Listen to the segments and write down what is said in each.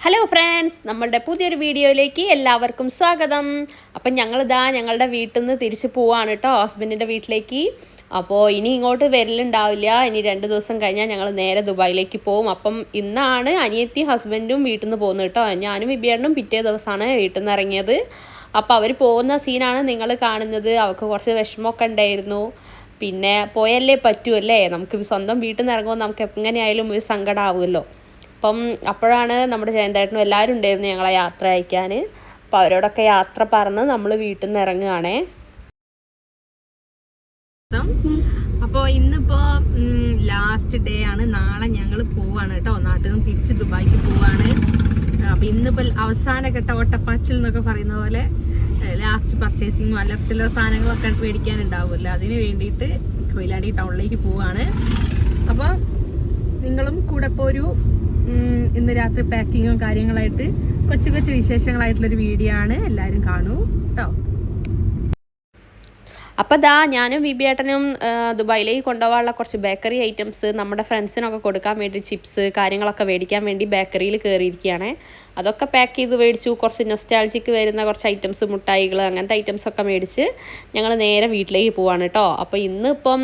Hello friends, നമ്മളുടെ പുതിയൊരു വീഡിയോയിലേക്ക് എല്ലാവർക്കും സ്വാഗതം. അപ്പം ഞങ്ങളുടെ വീട്ടിൽ നിന്ന് തിരിച്ച് പോവാണ് കേട്ടോ, ഹസ്ബൻഡിൻ്റെ വീട്ടിലേക്ക്. അപ്പോൾ ഇനി ഇങ്ങോട്ട് വരലുണ്ടാവില്ല. ഇനി 2 ദിവസം കഴിഞ്ഞാൽ ഞങ്ങൾ നേരെ ദുബായിലേക്ക് പോവും. അപ്പം ഇന്നാണ് അനിയത്തി ഹസ്ബൻഡും വീട്ടിൽ നിന്ന് പോകുന്നത് കേട്ടോ. ഞാനും വിബിയേട്ടനും പിറ്റേ ദിവസമാണ് വീട്ടിൽ നിന്ന് ഇറങ്ങിയത്. അപ്പോൾ അവർ പോകുന്ന സീനാണ് നിങ്ങൾ കാണുന്നത്. അവർക്ക് കുറച്ച് വിഷമമൊക്കെ ഉണ്ടായിരുന്നു. പിന്നെ പോയല്ലേ പറ്റുമല്ലേ, നമുക്ക് സ്വന്തം വീട്ടിൽ നിന്ന് ഇറങ്ങുമ്പോൾ നമുക്ക് എങ്ങനെയായാലും ഒരു സങ്കടമാവുമല്ലോ. അപ്പം അപ്പോഴാണ് നമ്മുടെ ജയന്തേട്ടനും എല്ലാവരും ഉണ്ടായിരുന്നു ഞങ്ങളെ യാത്ര അയക്കാൻ. അപ്പോൾ അവരോടൊക്കെ യാത്ര പറഞ്ഞ് നമ്മൾ വീട്ടിൽ നിന്ന് ഇറങ്ങുകയാണേ. അപ്പോൾ ഇന്നിപ്പോൾ ലാസ്റ്റ് ഡേ ആണ്. നാളെ ഞങ്ങൾ പോവാണ് കേട്ടോ, നാട്ടിൽ നിന്ന് തിരിച്ച് ദുബായിക്ക് പോവാണ്. അപ്പോൾ ഇന്നിപ്പോൾ അവസാനഘട്ട ഓട്ടപ്പാച്ചിൽ എന്നൊക്കെ പറയുന്ന പോലെ ലാസ്റ്റ് പർച്ചേസിങ്ങും അല്ല ചില സാധനങ്ങളൊക്കെ മേടിക്കാനുണ്ടാവുമല്ലോ, അതിന് വേണ്ടിയിട്ട് കൊയിലാണ്ടി ടൗണിലേക്ക് പോവാണ്. അപ്പോൾ നിങ്ങളും കൂടെ ഇപ്പോൾ ഒരു ഇന്ന് രാത്രി പാക്കിങ്ങും കാര്യങ്ങളായിട്ട് കൊച്ചു കൊച്ചു വിശേഷങ്ങളായിട്ടുള്ളൊരു വീഡിയോ ആണ്. എല്ലാവരും കാണൂ കേട്ടോ. അപ്പോൾ ഞാനും വിബിയേട്ടനും ദുബായിലേക്ക് കൊണ്ടുപോകാനുള്ള കുറച്ച് ബേക്കറി ഐറ്റംസ് നമ്മുടെ ഫ്രണ്ട്സിനൊക്കെ കൊടുക്കാൻ വേണ്ടി ചിപ്സ് കാര്യങ്ങളൊക്കെ മേടിക്കാൻ വേണ്ടി ബേക്കറിയിൽ കയറിയിരിക്കുകയാണ്. അതൊക്കെ പാക്ക് ചെയ്ത് മേടിച്ചു. കുറച്ച് നൊസ്റ്റാൾജിക്ക് വരുന്ന കുറച്ച് ഐറ്റംസ്, മുട്ടായികൾ, അങ്ങനത്തെ ഐറ്റംസൊക്കെ മേടിച്ച് ഞങ്ങൾ നേരെ വീട്ടിലേക്ക് പോവാണ് കേട്ടോ. അപ്പോൾ ഇന്നിപ്പം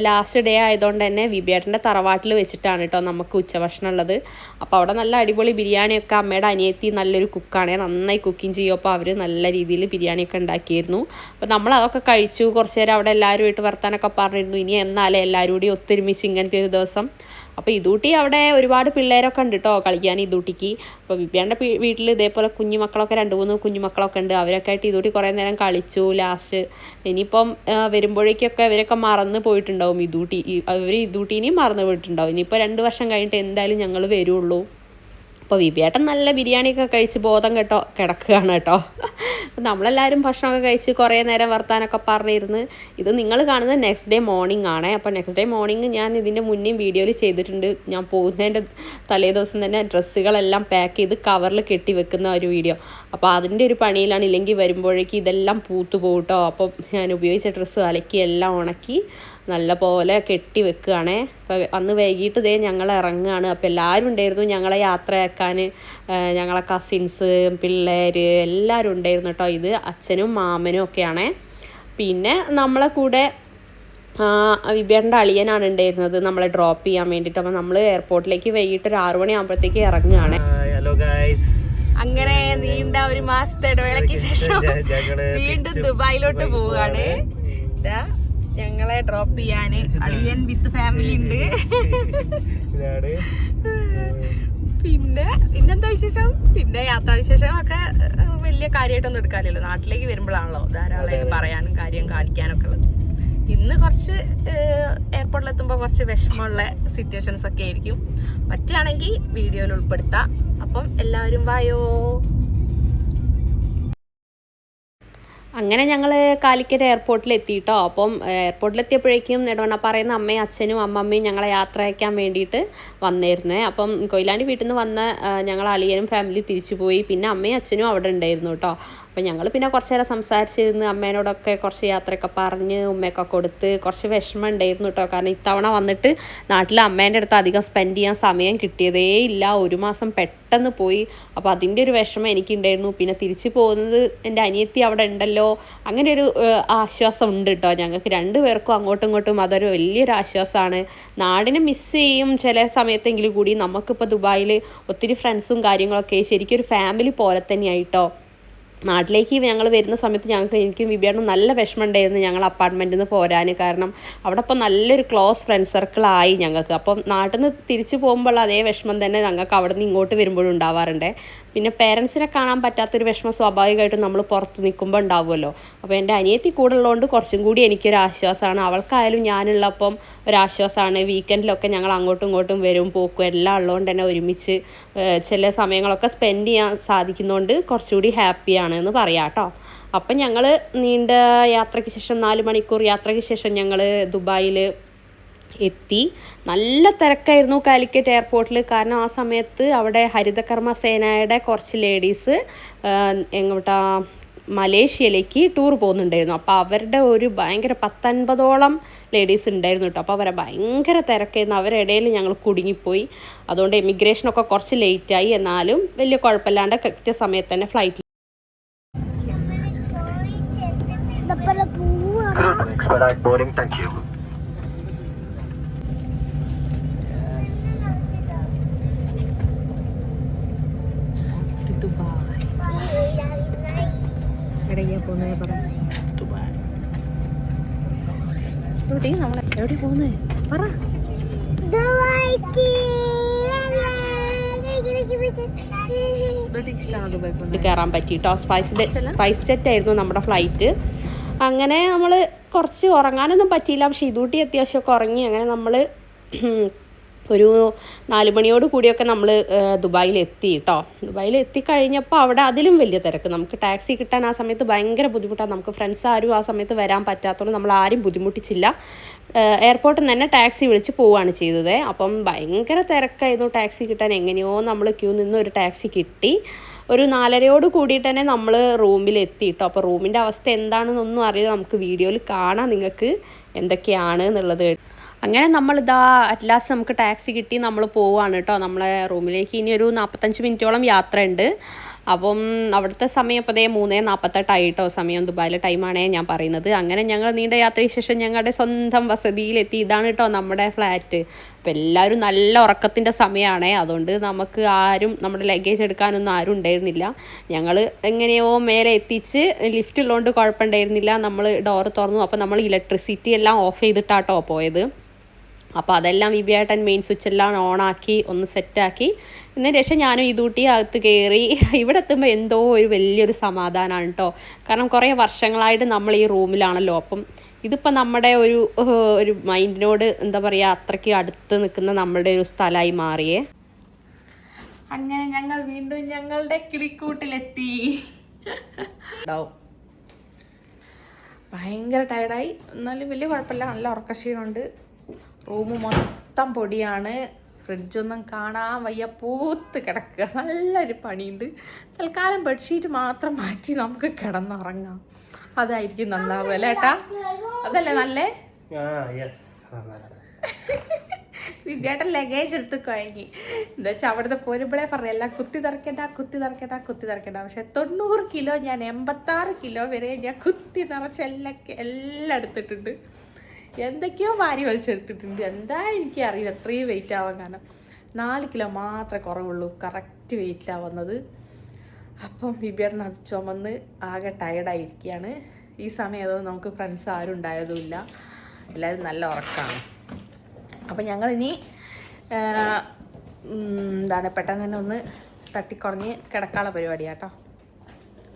ലാസ്റ്റ് ഡേ ആയതുകൊണ്ട് തന്നെ വിബിയേട്ടൻ്റെ തറവാട്ടിൽ വെച്ചിട്ടാണ് കേട്ടോ നമുക്ക് ഉച്ചഭക്ഷണം ഉള്ളത്. അപ്പോൾ അവിടെ നല്ല അടിപൊളി ബിരിയാണിയൊക്കെ, അമ്മയുടെ അനിയത്തി നല്ലൊരു കുക്കാണ്, നന്നായി കുക്കിംഗ് ചെയ്യും. അപ്പോൾ അവർ നല്ല രീതിയിൽ ബിരിയാണിയൊക്കെ ഉണ്ടാക്കിയിരുന്നു. അപ്പോൾ നമ്മൾ അതൊക്കെ കഴിച്ചു. കുറച്ച് നേരം അവിടെ എല്ലാവരുമായിട്ട് വർത്താനൊക്കെ പറഞ്ഞിരുന്നു. ഇനി എന്നാലേ എല്ലാവരും കൂടി ഒത്തൊരുമിച്ച് ഇങ്ങനത്തെ ഒരു ദിവസം. അപ്പോൾ ഇതൂട്ടി അവിടെ ഒരുപാട് പിള്ളേരൊക്കെ ഉണ്ട് കേട്ടോ കളിക്കാൻ ഇതൂട്ടിക്ക്. അപ്പോൾ വിബിയാൻ്റെ വീട്ടിൽ ഇതേപോലെ കുഞ്ഞുമക്കളൊക്കെ 2-3 കുഞ്ഞുമക്കളൊക്കെ ഉണ്ട്. അവരൊക്കെ ആയിട്ട് ഇതൂട്ടി കുറേ നേരം കളിച്ചു. ലാസ്റ്റ് ഇനിയിപ്പം വരുമ്പോഴേക്കൊക്കെ അവരൊക്കെ മറന്ന് പോയിട്ടുണ്ടാവും. അവർ ഇതൂട്ടീനെയും മറന്നു പോയിട്ടുണ്ടാവും. ഇനിയിപ്പോൾ 2 വർഷം കഴിഞ്ഞിട്ട് എന്തായാലും ഞങ്ങൾ വരുള്ളൂ. അപ്പോൾ വിബിയേട്ടൻ നല്ല ബിരിയാണിയൊക്കെ കഴിച്ച് ബോധം കിടക്കുകയാണ് കേട്ടോ. അപ്പോൾ നമ്മളെല്ലാവരും ഭക്ഷണമൊക്കെ കഴിച്ച് കുറേ നേരം വർത്താനൊക്കെ പറഞ്ഞിരുന്ന്. ഇത് നിങ്ങൾ കാണുന്നത് നെക്സ്റ്റ് ഡേ മോർണിംഗ് ആണ്. അപ്പോൾ നെക്സ്റ്റ് ഡേ മോർണിംഗ് ഞാൻ ഇതിൻ്റെ മുന്നേ വീഡിയോയിൽ ചെയ്തിട്ടുണ്ട്. ഞാൻ പോകുന്നതിൻ്റെ തലേ ദിവസം തന്നെ ഡ്രസ്സുകളെല്ലാം പാക്ക് ചെയ്ത് കവറിൽ കെട്ടി വെക്കുന്ന ഒരു വീഡിയോ. അപ്പോൾ അതിൻ്റെ ഒരു പണിയിലാണ്. ഇല്ലെങ്കിൽ വരുമ്പോഴേക്കും ഇതെല്ലാം പൂത്തു പോകും കേട്ടോ. അപ്പോൾ ഞാൻ ഉപയോഗിച്ച ഡ്രസ്സ് അലക്കി എല്ലാം ഉണക്കി നല്ല പോലെ കെട്ടി വെക്കുകയാണേ. അപ്പോൾ അന്ന് വൈകിട്ട് ഞങ്ങൾ ഇറങ്ങുകയാണ്. അപ്പോൾ എല്ലാവരും ഉണ്ടായിരുന്നു ഞങ്ങളെ യാത്രയാക്കാൻ. ഞങ്ങളെ കസിൻസ്, പിള്ളേർ എല്ലാവരും ഉണ്ടായിരുന്നു കേട്ടോ. ഇത് അച്ഛനും മാമനും ഒക്കെയാണേ. പിന്നെ നമ്മളെ കൂടെ വിബിയേട്ടൻ്റെ അളിയനാണ് ഉണ്ടായിരുന്നത് നമ്മളെ ഡ്രോപ്പ് ചെയ്യാൻ വേണ്ടിയിട്ട്. അപ്പോൾ നമ്മൾ എയർപോർട്ടിലേക്ക് വൈകിട്ട് ഒരു 6 മണിയാകുമ്പോഴത്തേക്ക് ഇറങ്ങുകയാണ്. അങ്ങനെ നീണ്ട ഒരു മാസത്തെ ഇടവേളയ്ക്ക് ശേഷം വീണ്ടും ദുബായിലോട്ട് പോവുകയാണ്. ഞങ്ങളെ ഡ്രോപ്പ് ചെയ്യാന് അളിയൻ വിത്ത് ഫാമിലി ഉണ്ട്. പിന്നെ പിന്നെന്താ വിശേഷം? പിന്നെ യാത്രാവിശേഷങ്ങളൊക്കെ വലിയ കാര്യമായിട്ടൊന്നും എടുക്കാറില്ലല്ലോ. നാട്ടിലേക്ക് വരുമ്പോഴാണല്ലോ ധാരാളമായിട്ട് പറയാനും കാര്യം കാണിക്കാനൊക്കെ ഉള്ളത്. ഇന്ന് കുറച്ച് എയർപോർട്ടിലെത്തുമ്പോൾ കുറച്ച് വിഷമമുള്ള സിറ്റുവേഷൻസ് ഒക്കെ ആയിരിക്കും. പറ്റുകയാണെങ്കിൽ വീഡിയോയിൽ ഉൾപ്പെടുത്താം. അപ്പം എല്ലാവരും വായോ. അങ്ങനെ ഞങ്ങൾ കാലിക്കറ്റ് എയർപോർട്ടിൽ എത്തിയിട്ടോ. അപ്പം എയർപോർട്ടിലെത്തിയപ്പോഴേക്കും നെടുവണ്ണ പറയുന്ന അമ്മയും അച്ഛനും അമ്മമ്മയും ഞങ്ങളെ യാത്ര അയക്കാൻ വേണ്ടിയിട്ട് വന്നിരുന്നേ. അപ്പം കൊയിലാണ്ടി വീട്ടിൽ നിന്ന് വന്ന ഞങ്ങൾ അളിയനും ഫാമിലി തിരിച്ചു പോയി. പിന്നെ അമ്മയും അച്ഛനും അവിടെ ഉണ്ടായിരുന്നു കേട്ടോ. അപ്പോൾ ഞങ്ങൾ പിന്നെ കുറച്ച് നേരം സംസാരിച്ചിരുന്ന് അമ്മേനോടൊക്കെ കുറച്ച് യാത്രയൊക്കെ പറഞ്ഞ് ഉമ്മയൊക്കെ കൊടുത്ത് കുറച്ച് വിഷമം ഉണ്ടായിരുന്നു കേട്ടോ. കാരണം ഇത്തവണ വന്നിട്ട് നാട്ടിൽ അമ്മേൻ്റെ അടുത്ത് അധികം സ്പെൻഡ് ചെയ്യാൻ സമയം കിട്ടിയതേ ഇല്ല. 1 മാസം പെട്ടെന്ന് പോയി. അപ്പോൾ അതിൻ്റെ ഒരു വിഷമം എനിക്കുണ്ടായിരുന്നു. പിന്നെ തിരിച്ചു പോകുന്നത് എൻ്റെ അനിയത്തി അവിടെ ഉണ്ടല്ലോ, അങ്ങനെ ഒരു ആശ്വാസം ഉണ്ട് കേട്ടോ. ഞങ്ങൾക്ക് 2 പേർക്കും അങ്ങോട്ടും ഇങ്ങോട്ടും അതൊരു വലിയൊരു ആശ്വാസമാണ്. നാടിനെ മിസ് ചെയ്യും ചില സമയത്തെങ്കിലും കൂടി. നമുക്കിപ്പോൾ ദുബായിൽ ഒത്തിരി ഫ്രണ്ട്സും കാര്യങ്ങളൊക്കെ ശരിക്കും ഒരു ഫാമിലി പോലെ തന്നെയായിട്ടോ. നാട്ടിലേക്ക് ഞങ്ങൾ വരുന്ന സമയത്ത് എനിക്കും വിബിയേട്ടനും നല്ല വിഷമം ഉണ്ടായിരുന്നു ഞങ്ങൾ അപ്പാർട്ട്മെൻറ്റിൽ നിന്ന് പോരാൻ. കാരണം അവിടെ ഇപ്പോൾ നല്ലൊരു ക്ലോസ് ഫ്രണ്ട് സർക്കിളായി ഞങ്ങൾക്ക്. അപ്പം നാട്ടിൽ നിന്ന് തിരിച്ചു പോകുമ്പോൾ അതേ വിഷമം തന്നെ ഞങ്ങൾക്ക് അവിടെ നിന്ന് ഇങ്ങോട്ട് വരുമ്പോഴും ഉണ്ടാവാറുണ്ട്. പിന്നെ പേരൻസിനെ കാണാൻ പറ്റാത്തൊരു വിഷമം സ്വാഭാവികമായിട്ടും നമ്മൾ പുറത്ത് നിൽക്കുമ്പോൾ ഉണ്ടാവുമല്ലോ. അപ്പോൾ എൻ്റെ അനിയത്തി കൂടെ ഉള്ളതുകൊണ്ട് കുറച്ചും കൂടി എനിക്കൊരു ആശ്വാസമാണ്. അവൾക്കായാലും ഞാനുള്ളപ്പം ഒരാശ്വാസമാണ്. വീക്കെൻഡിലൊക്കെ ഞങ്ങൾ അങ്ങോട്ടും ഇങ്ങോട്ടും വരും പോക്കും എല്ലാം ഉള്ളതുകൊണ്ട് തന്നെ ഒരുമിച്ച് ചില സമയങ്ങളൊക്കെ സ്പെൻഡ് ചെയ്യാൻ സാധിക്കുന്നതുകൊണ്ട് കുറച്ചുകൂടി ഹാപ്പിയാണ് എന്ന് പറയാം കേട്ടോ. അപ്പം ഞങ്ങൾ നീണ്ട യാത്രയ്ക്ക് ശേഷം 4 മണിക്കൂർ യാത്രയ്ക്ക് ശേഷം ഞങ്ങൾ ദുബായിൽ എത്തി. നല്ല തിരക്കായിരുന്നു കാലിക്കറ്റ് എയർപോർട്ടിൽ. കാരണം ആ സമയത്ത് അവിടെ ഹരിതകർമ്മ സേനയുടെ കുറച്ച് ലേഡീസ് മലേഷ്യയിലേക്ക് ടൂർ പോകുന്നുണ്ടായിരുന്നു. അപ്പോൾ അവരുടെ ഒരു ഭയങ്കര 10-50ഓളം ലേഡീസ് ഉണ്ടായിരുന്നു കേട്ടോ. അപ്പോൾ അവരെ ഭയങ്കര തിരക്കായിരുന്നു. അവരുടെ ഇടയിൽ ഞങ്ങൾ കുടുങ്ങിപ്പോയി. അതുകൊണ്ട് എമിഗ്രേഷനൊക്കെ കുറച്ച് ലേറ്റായി. എന്നാലും വലിയ കുഴപ്പമില്ലാണ്ട് കൃത്യസമയത്ത് തന്നെ ഫ്ലൈറ്റിൽ. എവിടെ പോകുന്നേ പറ. കയറാൻ പറ്റിട്ടോ. സ്പൈസ് ജെറ്റ് ആയിരുന്നു നമ്മുടെ ഫ്ലൈറ്റ്. അങ്ങനെ നമ്മൾ കുറച്ച് ഉറങ്ങാനൊന്നും പറ്റിയില്ല. പക്ഷേ ഇതൂട്ടി അത്യാവശ്യമൊക്കെ ഉറങ്ങി. അങ്ങനെ നമ്മൾ ഒരു 4 മണിയോട് കൂടിയൊക്കെ നമ്മൾ ദുബായിൽ എത്തി കേട്ടോ. ദുബായിൽ എത്തിക്കഴിഞ്ഞപ്പോൾ അവിടെ അതിലും വലിയ തിരക്ക്. നമുക്ക് ടാക്സി കിട്ടാൻ ആ സമയത്ത് ഭയങ്കര ബുദ്ധിമുട്ടാണ്. നമുക്ക് ഫ്രണ്ട്സ് ആരും ആ സമയത്ത് വരാൻ പറ്റാത്തതുകൊണ്ട് നമ്മൾ ആരും ബുദ്ധിമുട്ടിച്ചില്ല. എയർപോർട്ടിൽ നിന്ന് തന്നെ ടാക്സി വിളിച്ച് പോവുകയാണ് ചെയ്തത്. അപ്പം ഭയങ്കര തിരക്കായിരുന്നു ടാക്സി കിട്ടാൻ. എങ്ങനെയോ നമ്മൾ ക്യൂ നിന്ന് ഒരു ടാക്സി കിട്ടി. ഒരു 4:30 കൂടിയിട്ട് തന്നെ നമ്മൾ റൂമിൽ എത്തിയിട്ടോ. അപ്പോൾ റൂമിൻ്റെ അവസ്ഥ എന്താണെന്നൊന്നും അറിയില്ല. നമുക്ക് വീഡിയോയിൽ കാണാം നിങ്ങൾക്ക് എന്തൊക്കെയാണ് എന്നുള്ളത്. അങ്ങനെ നമ്മളിതാ അറ്റ് ലാസ്റ്റ് നമുക്ക് ടാക്സി കിട്ടി. നമ്മൾ പോവുകയാണ് കേട്ടോ നമ്മളെ റൂമിലേക്ക്. ഇനി ഒരു 45 മിനിറ്റോളം യാത്രയുണ്ട്. അപ്പം അവിടുത്തെ സമയം ഇപ്പോൾ 3:48 ആയിട്ടോ. സമയം ദുബായിലെ ടൈമാണേ ഞാൻ പറയുന്നത്. അങ്ങനെ ഞങ്ങൾ നീണ്ട യാത്രയ്ക്ക് ശേഷം ഞങ്ങളുടെ സ്വന്തം വസതിയിലെത്തി. ഇതാണ് കേട്ടോ നമ്മുടെ ഫ്ലാറ്റ്. അപ്പോൾ എല്ലാവരും നല്ല ഉറക്കത്തിൻ്റെ സമയമാണേ. അതുകൊണ്ട് നമുക്ക് ആരും നമ്മുടെ ലഗേജ് എടുക്കാനൊന്നും ആരും ഉണ്ടായിരുന്നില്ല. ഞങ്ങൾ എങ്ങനെയോ മേലെ എത്തിച്ച് ലിഫ്റ്റ് ഉള്ളതുകൊണ്ട് കുഴപ്പമുണ്ടായിരുന്നില്ല. നമ്മൾ ഡോറ് തുറന്നു. അപ്പോൾ നമ്മൾ ഇലക്ട്രിസിറ്റി എല്ലാം ഓഫ് ചെയ്തിട്ടാട്ടോ പോയത്. അപ്പോൾ അതെല്ലാം വിബിയേട്ടൻ മെയിൻ സ്വിച്ചെല്ലാം ഓണാക്കി ഒന്ന് സെറ്റാക്കി. എന്നതിന് ശേഷം ഞാനും ഇതൂട്ടി അകത്ത് കയറി. ഇവിടെ എത്തുമ്പോൾ എന്തോ ഒരു വലിയൊരു സമാധാനമാണ് കേട്ടോ. കാരണം കുറേ വർഷങ്ങളായിട്ട് നമ്മൾ ഈ റൂമിലാണല്ലോ. അപ്പം ഇതിപ്പോൾ നമ്മുടെ ഒരു മൈൻഡിനോട് എന്താ പറയുക, അത്രയ്ക്ക് അടുത്ത് നിൽക്കുന്ന നമ്മളുടെ ഒരു സ്ഥലമായി മാറിയേ. അങ്ങനെ ഞങ്ങൾ വീണ്ടും ഞങ്ങളുടെ കിളിക്കൂട്ടിലെത്തി. ഭയങ്കര ടയർഡായി. എന്നാലും വലിയ കുഴപ്പമില്ല. നല്ല ഉറക്കക്ഷീണമുണ്ട്. റൂം മൊത്തം പൊടിയാണ്. ഫ്രിഡ്ജൊന്നും കാണാൻ വയ്യ, പൂത്ത് കിടക്കുക. നല്ലൊരു പണിയുണ്ട്. തൽക്കാലം ബെഡ്ഷീറ്റ് മാത്രം മാറ്റി നമുക്ക് കിടന്നുറങ്ങാം. അതായിരിക്കും നന്നാവുക അല്ലേ ഏട്ടാ? അതല്ലേ നല്ലേ? വിദ്യാട്ടൻ ലഗേജ് എടുത്ത് കഴിഞ്ഞി. എന്താ വെച്ചാൽ അവിടുത്തെ പോരുമ്പോഴേ പറഞ്ഞു എല്ലാം കുത്തി നിറയ്ക്കണ്ട. പക്ഷെ 90 കിലോ ഞാൻ 86 കിലോ വരെ ഞാൻ കുത്തി നിറച്ച് എല്ലാം എടുത്തിട്ടുണ്ട്. എന്തൊക്കെയോ വാരി വലിച്ചെടുത്തിട്ടുണ്ട്. എന്താ എനിക്കറിയില്ല അത്രയും വെയിറ്റ് ആവാൻ. കാരണം 4 കിലോ മാത്രമേ കുറവുള്ളൂ. കറക്റ്റ് വെയിറ്റിലാണ് വന്നത്. അപ്പം ബിബിയേട്ടൻ അത് ചുമന്ന് ആകെ ടയർഡായിരിക്കുകയാണ്. ഈ സമയം അതോ നമുക്ക് ഫ്രണ്ട്സ് ആരും ഉണ്ടായതുമില്ല. എല്ലാവരും നല്ല ഉറക്കമാണ്. അപ്പം ഞങ്ങളിനി എന്താണ് പെട്ടെന്ന് തന്നെ ഒന്ന് തട്ടിക്കുറഞ്ഞ് കിടക്കാനുള്ള പരിപാടിയാട്ടോ.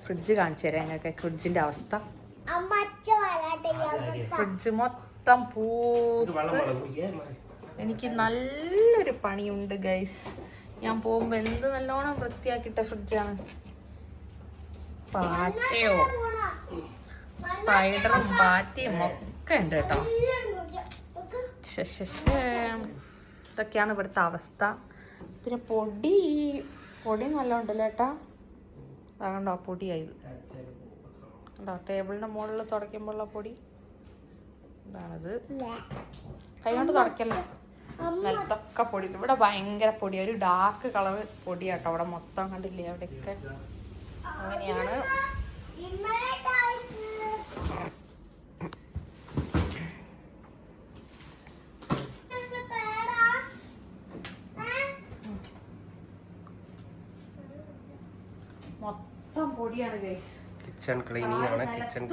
ഫ്രിഡ്ജ് കാണിച്ചു തരാം ഞങ്ങൾക്ക് ഫ്രിഡ്ജിൻ്റെ അവസ്ഥ. ഫ്രിഡ്ജ് മൊത്തം പൂത്ത്. എനിക്ക് നല്ലൊരു പണിയുണ്ട് ഗൈസ്. ഞാൻ പോകുമ്പോൾ എന്ത് നല്ലോണം വൃത്തിയാക്കിയിട്ട ഫ്രിഡ്ജാണ്. പാറ്റയോ സ്പൈഡറും പാറ്റയും ഒക്കെ ഉണ്ട് കേട്ടോ. ഇതൊക്കെയാണ് ഇവിടുത്തെ അവസ്ഥ. പിന്നെ പൊടി നല്ല ഉണ്ടല്ലോ ഏട്ടാ. അതുകൊണ്ടോ പൊടിയായത് കണ്ടോ. ടേബിളിൻ്റെ മുകളിൽ തുടയ്ക്കുമ്പോഴുള്ള പൊടി ഇതാണത്. കൈ കൊണ്ട് തുടയ്ക്കല്ലേ. നിലത്തൊക്കെ പൊടി. ഇവിടെ ഭയങ്കര പൊടി. ഒരു ഡാർക്ക് കളർ പൊടിയാട്ടോ അവിടെ മൊത്തം. കണ്ടില്ലേ അവിടെയൊക്കെ അങ്ങനെയാണ്. മൊത്തം പൊടിയാണ് ഗൈസ്. കിച്ചൺ ക്ലീനിങ് ആണ്. Kitchen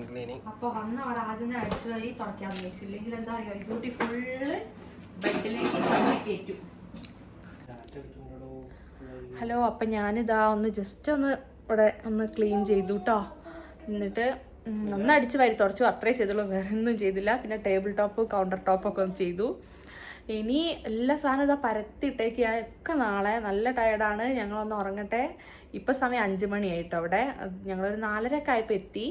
cleaning. അപ്പോൾ അന്ന് അവിടെ ആദ്യം അടിച്ചു വരി തുടയ്ക്കാന്ന് വെച്ചു. ഇല്ലെങ്കിൽ എന്താ അറിയോ, ഇതൂട്ടി ഫുള്ള് ബെഡിലേക്ക് കയറ്റും. ഹലോ. അപ്പം ഞാനിതാ ജസ്റ്റ് ഇവിടെ ക്ലീൻ ചെയ്തു കേട്ടോ. എന്നിട്ട് ഒന്ന് അടിച്ച് വാരി തുടച്ചു. അത്രേ ചെയ്തുള്ളൂ, വേറെ ഒന്നും ചെയ്തില്ല. പിന്നെ ടേബിൾ ടോപ്പ് കൗണ്ടർ ടോപ്പൊക്കെ ഒന്ന് ചെയ്തു. ഇനി എല്ലാ സാധനം ഇതാ പരത്തിയിട്ടേക്കാണ്. ഒക്കെ നാളെ നല്ല ടയർഡാണ്. ഞങ്ങളൊന്ന് ഉറങ്ങട്ടെ. ഇപ്പം സമയം 5 മണിയായിട്ടോ. അവിടെ ഞങ്ങളൊരു 4:30 ആയപ്പോൾ എത്തി.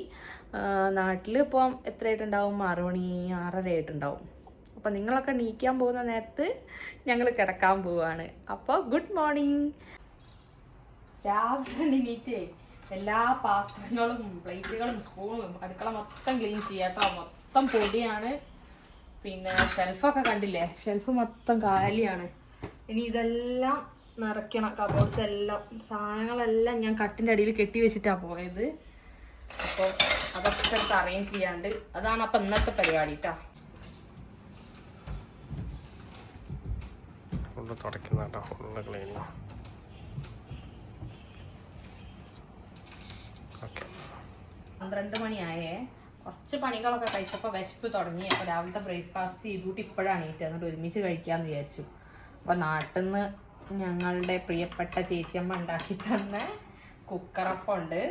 നാട്ടിൽ ഇപ്പം എത്രയായിട്ടുണ്ടാവും? 6 മണി 6:30 ആയിട്ടുണ്ടാവും. അപ്പോൾ നിങ്ങളൊക്കെ നീക്കാൻ പോകുന്ന നേരത്ത് ഞങ്ങൾ കിടക്കാൻ പോവുകയാണ്. അപ്പോൾ ഗുഡ് മോർണിംഗ്. രാവിലെ എണീറ്റേ എല്ലാ പാത്രങ്ങളും പ്ലേറ്റുകളും സ്പൂണും അടുക്കള മൊത്തം ക്ലീൻ ചെയ്യാട്ടോ. മൊത്തം പൊടിയാണ്. പിന്നെ ഷെൽഫൊക്കെ കണ്ടില്ലേ, ഷെൽഫ് മൊത്തം കാലിയാണ്. ഇനി ഇതെല്ലാം നിറയ്ക്കണം. കബോർഡ്സ് എല്ലാം സാധനങ്ങളെല്ലാം ഞാൻ കട്ടിൻ്റെ അടിയിൽ കെട്ടി വെച്ചിട്ടാണ് പോയത്. അപ്പോൾ അതൊക്കെ എടുത്ത് അറേഞ്ച് ചെയ്യാണ്ട് അതാണ് അപ്പം ഇന്നത്തെ പരിപാടി കേട്ടോ. തുടയ്ക്കുന്നുണ്ടോ ഫുള്ള് ക്ലീനിങ്. ഓക്കെ 12 മണിയായേ. കുറച്ച് പണികളൊക്കെ കഴിച്ചപ്പോൾ വിശപ്പ് തുടങ്ങി. അപ്പോൾ രാവിലത്തെ ബ്രേക്ക്ഫാസ്റ്റ് ചെയ്തിട്ട് ഇപ്പോഴാണ് എണീറ്റ്. എന്നിട്ട് ഒരുമിച്ച് കഴിക്കാമെന്ന് വിചാരിച്ചു. അപ്പോൾ നാട്ടിൽ നിന്ന് ഞങ്ങളുടെ പ്രിയപ്പെട്ട ചേച്ചിയമ്മ ഉണ്ടാക്കി തന്ന കുക്കറപ്പം ഉണ്ട്,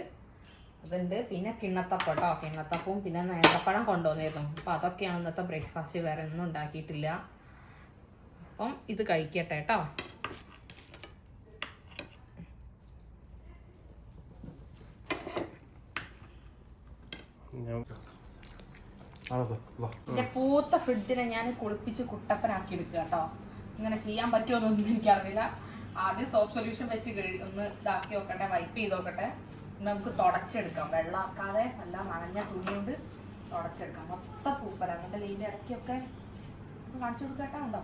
അതുണ്ട്. പിന്നെ കിണ്ണത്തപ്പം കേട്ടോ, കിണ്ണത്തപ്പവും പിന്നെ നേന്ത്രപ്പഴം കൊണ്ടുവന്നിരുന്നു. അപ്പോൾ അതൊക്കെയാണ് ഇന്നത്തെ ബ്രേക്ക്ഫാസ്റ്റ്. വേറെ ഒന്നും ഉണ്ടാക്കിയിട്ടില്ല. അപ്പം ഇത് കഴിക്കട്ടെ കേട്ടോ. എൻ്റെ പൂത്ത ഫ്രിഡ്ജിനെ ഞാൻ കുളിപ്പിച്ച് കുട്ടപ്പനാക്കി എടുക്കുക കേട്ടോ. ഇങ്ങനെ ചെയ്യാൻ പറ്റുമോന്നൊന്നും എനിക്കറിയില്ല. ആദ്യം സോപ്പ് സൊല്യൂഷൻ വെച്ച് ഒന്ന് ഇതാക്കി നോക്കട്ടെ, വൈപ്പ് ചെയ്ത് നോക്കട്ടെ. നമുക്ക് തുടച്ചെടുക്കാം, വെള്ളമാക്കാതെ നല്ല നനഞ്ഞ തുണി കൊണ്ട് തുടച്ചെടുക്കാം. മൊത്തം പൂപ്പല അങ്ങനത്തെ ലീൻ്റെ ഇടയ്ക്കൊക്കെ കാണിച്ചു കൊടുക്കട്ടെ. ഉണ്ടോ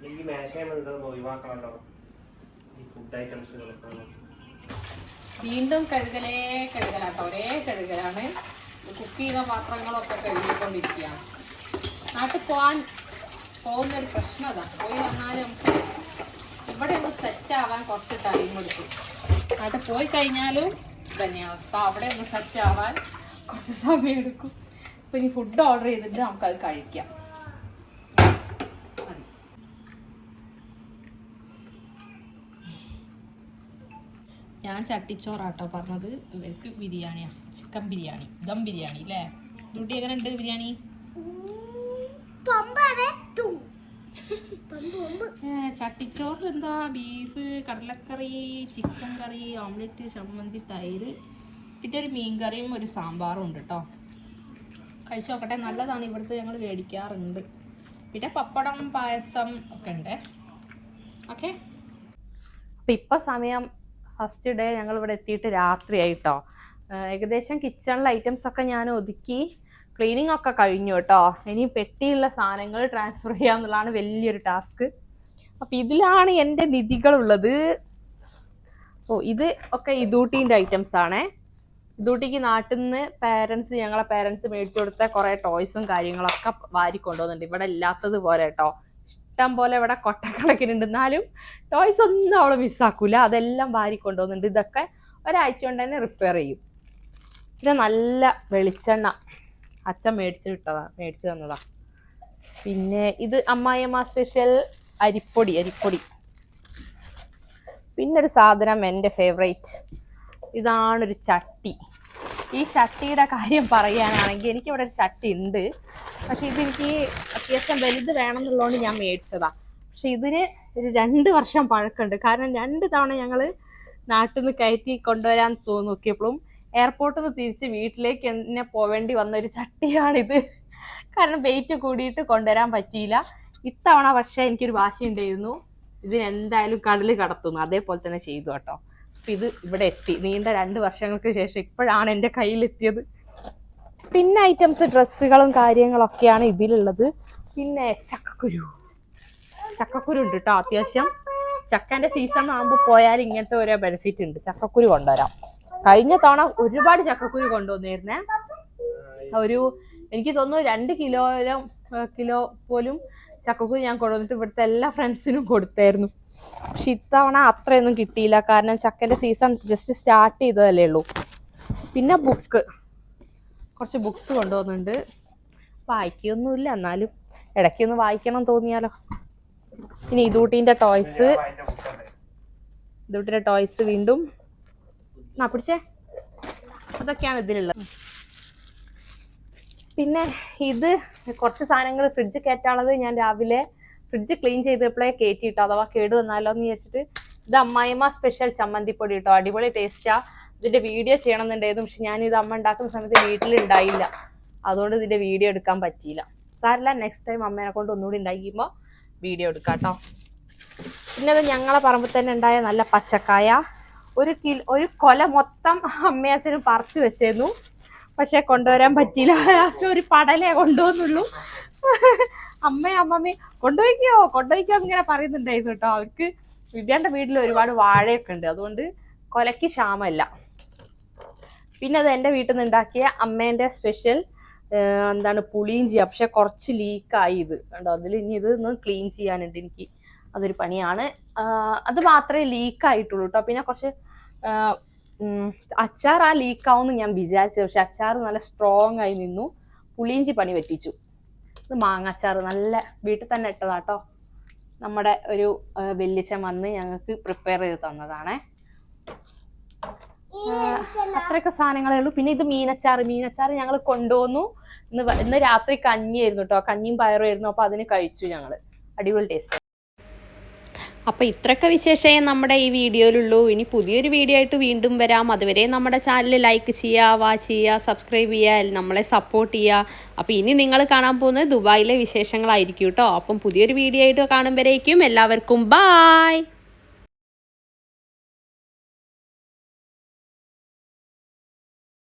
ഈ മേശയും ഇതൊന്നും ഒഴിവാക്കണമല്ലോ, ഈ ഫുഡ് ഐറ്റംസുകളൊക്കെ. വീണ്ടും കഴുകലാട്ടോ, ഒരേ കഴുകലാണ്. കുക്ക് ചെയ്ത പാത്രങ്ങളൊക്കെ കഴുകിക്കൊണ്ടിരിക്കുകയാണ്. നാട്ടിൽ പോകുന്നൊരു പ്രശ്നം അതാ. പോയി വന്നാലും ഇവിടെ ഒന്ന് സെറ്റ് ആവാൻ കുറച്ച് ടൈം എടുക്കും. നാട്ടിൽ പോയി കഴിഞ്ഞാലും തന്നെയാണ് അവസ്ഥ. അവിടെ ഒന്ന് സെറ്റ് ആവാൻ കുറച്ച് സമയം എടുക്കും. അപ്പം ഇനി ഫുഡ് ഓർഡർ ചെയ്തിട്ട് നമുക്കത് കഴിക്കാം. മതി. ഞാൻ ചട്ടിച്ചോറാട്ടോ പറഞ്ഞത്. ഇവർക്ക് ബിരിയാണിയാണ്, ചിക്കൻ ബിരിയാണി, ദം ബിരിയാണി അല്ലേ. ഡ്യൂട്ടി എങ്ങനെ ഉണ്ട് ബിരിയാണി? ചട്ടിച്ചോറിൽ എന്താ ബീഫ്, കടലക്കറി, ചിക്കൻ കറി, ഓംലെറ്റ്, ചമ്മന്തി, തൈര്, പിന്നെ ഒരു മീൻ കറിയും ഒരു സാമ്പാറും ഉണ്ട് കേട്ടോ. കഴിച്ചു നോക്കട്ടെ, നല്ലതാണ്. ഇവിടുത്തെ ഞങ്ങൾ മേടിക്കാറുണ്ട്. പിന്നെ പപ്പടം, പായസം ഒക്കെ ഉണ്ട്. ഓക്കെ, അപ്പം ഇപ്പം സമയം ഫസ്റ്റ് ഡേ ഞങ്ങൾ ഇവിടെ എത്തിയിട്ട് രാത്രിയായിട്ടോ. ഏകദേശം കിച്ചണിലെ ഐറ്റംസ് ഒക്കെ ഞാൻ ഒതുക്കി, ക്ലീനിങ് ഒക്കെ കഴിഞ്ഞു കേട്ടോ. ഇനി പെട്ടിയുള്ള സാധനങ്ങൾ ട്രാൻസ്ഫർ ചെയ്യുക എന്നുള്ളതാണ് വലിയൊരു ടാസ്ക്. അപ്പം ഇതിലാണ് എൻ്റെ നിധികളുള്ളത്. ഓ, ഇത് ഒക്കെ ഇതൂട്ടീൻ്റെ ഐറ്റംസ് ആണേ. ഇതൂട്ടിക്ക് നാട്ടിൽ നിന്ന് ഞങ്ങളെ പേരൻസ് മേടിച്ചു കൊടുത്ത കുറേ ടോയ്സും കാര്യങ്ങളൊക്കെ വാരിക്കൊണ്ടുവന്നുണ്ട്. ഇവിടെ ഇല്ലാത്തത് പോലെ കേട്ടോ, ഇഷ്ടം പോലെ ഇവിടെ കൊട്ടക്കണക്കിനുണ്ട്. എന്നാലും ടോയ്സ് ഒന്നും അവള് മിസ്സാക്കൂല, അതെല്ലാം വാരിക്കൊണ്ടുവന്നുണ്ട്. ഇതൊക്കെ ഒരാഴ്ച കൊണ്ട് തന്നെ റിപ്പയർ ചെയ്യും. പിന്നെ നല്ല വെളിച്ചെണ്ണ അച്ഛൻ മേടിച്ചു തന്നതാ. പിന്നെ ഇത് അമ്മായിയമ്മ സ്പെഷ്യൽ അരിപ്പൊടി. പിന്നൊരു സാധനം എൻ്റെ ഫേവറേറ്റ്, ഇതാണൊരു ചട്ടി. ഈ ചട്ടിയുടെ കാര്യം പറയാനാണെങ്കിൽ എനിക്കിവിടെ ഒരു ചട്ടി ഉണ്ട്. പക്ഷെ ഇതെനിക്ക് അത്യാവശ്യം വലുത് വേണമെന്നുള്ളതുകൊണ്ട് ഞാൻ മേടിച്ചതാ. പക്ഷെ ഇതിന് ഒരു 2 വർഷം പഴക്കമുണ്ട്. കാരണം 2 തവണ ഞങ്ങൾ നാട്ടിൽ നിന്ന് കയറ്റി കൊണ്ടുവരാൻ നോക്കിയപ്പോഴും എയർപോർട്ടിൽ നിന്ന് തിരിച്ച് വീട്ടിലേക്ക് തന്നെ പോവേണ്ടി വന്ന ഒരു ചട്ടിയാണിത്. കാരണം വെയിറ്റ് കൂടിയിട്ട് കൊണ്ടുവരാൻ പറ്റിയില്ല. ഇത്തവണ പക്ഷെ എനിക്കൊരു വാശിയുണ്ടായിരുന്നു, ഇതിനെന്തായാലും കടൽ കടത്തുന്നു. അതേപോലെ തന്നെ ചെയ്തു കേട്ടോ. അപ്പം ഇത് ഇവിടെ എത്തി. നീണ്ട 2 വർഷങ്ങൾക്ക് ശേഷം ഇപ്പോഴാണ് എൻ്റെ കയ്യിലെത്തിയത്. പിന്നെ ഐറ്റംസ് ഡ്രസ്സുകളും കാര്യങ്ങളൊക്കെയാണ് ഇതിലുള്ളത്. പിന്നെ ചക്കക്കുരു ഉണ്ട് കേട്ടോ. അത്യാവശ്യം ചക്കൻ്റെ സീസൺ ആകുമ്പോൾ പോയാൽ ഇങ്ങനത്തെ ഓരോ ബെനിഫിറ്റ് ഉണ്ട്. ചക്കക്കുരു കൊണ്ടുവരാം. കഴിഞ്ഞ തവണ ഒരുപാട് ചക്കക്കുരു കൊണ്ടുവന്നിരുന്നേ. എനിക്ക് തോന്നുന്നു 2 കിലോ പോലും ചക്കക്കുരു ഞാൻ കൊണ്ടുവന്നിട്ട് ഇവിടുത്തെ എല്ലാ ഫ്രണ്ട്സിനും കൊടുത്തായിരുന്നു. പക്ഷെ ഇത്തവണ അത്രയൊന്നും കിട്ടിയില്ല. കാരണം ചക്കൻ്റെ സീസൺ ജസ്റ്റ് സ്റ്റാർട്ട് ചെയ്തതല്ലേ ഉള്ളൂ. പിന്നെ കുറച്ച് ബുക്സ് കൊണ്ടുവന്നിട്ടുണ്ട്. വായിക്കൊന്നുമില്ല, എന്നാലും ഇടയ്ക്കൊന്ന് വായിക്കണം തോന്നിയാലോ. ഇനി ഇതൂട്ടീൻ്റെ ടോയ്സ് വീണ്ടും പിടിച്ചേ. അതൊക്കെയാണ് ഇതിലുള്ളത്. പിന്നെ ഇത് കുറച്ച് സാധനങ്ങൾ ഫ്രിഡ്ജ് കയറ്റാനുള്ളത് ഞാൻ രാവിലെ ഫ്രിഡ്ജ് ക്ലീൻ ചെയ്തപ്പോഴേ കയറ്റിയിട്ടോ, അഥവാ കേട് വന്നാലോ എന്ന് വിചാരിച്ചിട്ട്. ഇത് അമ്മായിമ്മ സ്പെഷ്യൽ ചമ്മന്തിപ്പൊടി കേട്ടോ, അടിപൊളി ടേസ്റ്റാ. ഇതിൻ്റെ വീഡിയോ ചെയ്യണമെന്നുണ്ടായിരുന്നു. പക്ഷെ ഞാനിത് അമ്മ ഉണ്ടാക്കുന്ന സമയത്ത് വീട്ടിലുണ്ടായില്ല, അതുകൊണ്ട് ഇതിൻ്റെ വീഡിയോ എടുക്കാൻ പറ്റിയില്ല. സാറില്ല, നെക്സ്റ്റ് ടൈം അമ്മേനെ കൊണ്ട് ഒന്നുകൂടി ഉണ്ടാക്കിക്കുമ്പോൾ വീഡിയോ എടുക്കാം കേട്ടോ. പിന്നെ അത് ഞങ്ങളെ പറമ്പിൽ തന്നെ ഉണ്ടായ നല്ല പച്ചക്കായ, ഒരു കൊല മൊത്തം അമ്മയച്ഛനും പറിച്ചു വെച്ചിരുന്നു. പക്ഷെ കൊണ്ടുവരാൻ പറ്റിയില്ല. ലാസ്റ്റ് ഒരു പടലേ കൊണ്ടുപോകുന്നുള്ളൂ. അമ്മമ്മയും കൊണ്ടുപോയിക്കോ ഇങ്ങനെ പറയുന്നുണ്ടായിരുന്നു കേട്ടോ. അവർക്ക് വിദ്യാന്റെ വീട്ടിൽ ഒരുപാട് വാഴയൊക്കെ ഉണ്ട്, അതുകൊണ്ട് കൊലയ്ക്ക് ക്ഷാമമില്ല. പിന്നെ അത് എൻ്റെ വീട്ടിൽ നിന്ന് ഉണ്ടാക്കിയ അമ്മേൻ്റെ സ്പെഷ്യൽ പുളിയിഞ്ചി. പക്ഷെ കുറച്ച് ലീക്കായി ഇത് കണ്ടോ. അതിൽ ഇനി ഇത് ഒന്ന് ക്ലീൻ ചെയ്യാനുണ്ട് എനിക്ക്, അതൊരു പണിയാണ്. അത് മാത്രമേ ലീക്കായിട്ടുള്ളൂ കേട്ടോ. പിന്നെ കുറച്ച് അച്ചാർ ലീക്കാവുമെന്ന് ഞാൻ വിചാരിച്ചത്, പക്ഷെ അച്ചാർ നല്ല സ്ട്രോങ് ആയി നിന്നു. പുളിയിഞ്ചി പണി പറ്റിച്ചു. ഇത് മാങ്ങ അച്ചാർ നല്ല വീട്ടിൽ തന്നെ ഇട്ടതാട്ടോ. നമ്മുടെ ഒരു വല്യച്ഛൻ വന്ന് ഞങ്ങൾക്ക് പ്രിപ്പയർ ചെയ്ത് തന്നതാണേ. അത്രയൊക്കെ സാധനങ്ങളേ ഉള്ളൂ. പിന്നെ ഇത് മീനച്ചാർ ഞങ്ങൾ കൊണ്ടുവന്നു. ഇന്ന് രാത്രി കഞ്ഞിയായിരുന്നു കേട്ടോ, കഞ്ഞിയും പയറും ആയിരുന്നു. അപ്പൊ അതിന് കഴിച്ചു ഞങ്ങൾ. അടിപൊളി ടേസ്റ്റ്. അപ്പോൾ ഇത്രയൊക്കെ വിശേഷമേ നമ്മുടെ ഈ വീഡിയോയിലുള്ളൂ. ഇനി പുതിയൊരു വീഡിയോ ആയിട്ട് വീണ്ടും വരാം. അതുവരെ നമ്മുടെ ചാനൽ ലൈക്ക് ചെയ്യുക, വാച്ച് ചെയ്യുക, സബ്സ്ക്രൈബ് ചെയ്യുക, നമ്മളെ സപ്പോർട്ട് ചെയ്യുക. അപ്പോൾ ഇനി നിങ്ങൾ കാണാൻ പോകുന്നത് ദുബായിലെ വിശേഷങ്ങളായിരിക്കും കേട്ടോ. അപ്പം പുതിയൊരു വീഡിയോ ആയിട്ട് കാണുമ്പോഴേക്കും എല്ലാവർക്കും ബായ്.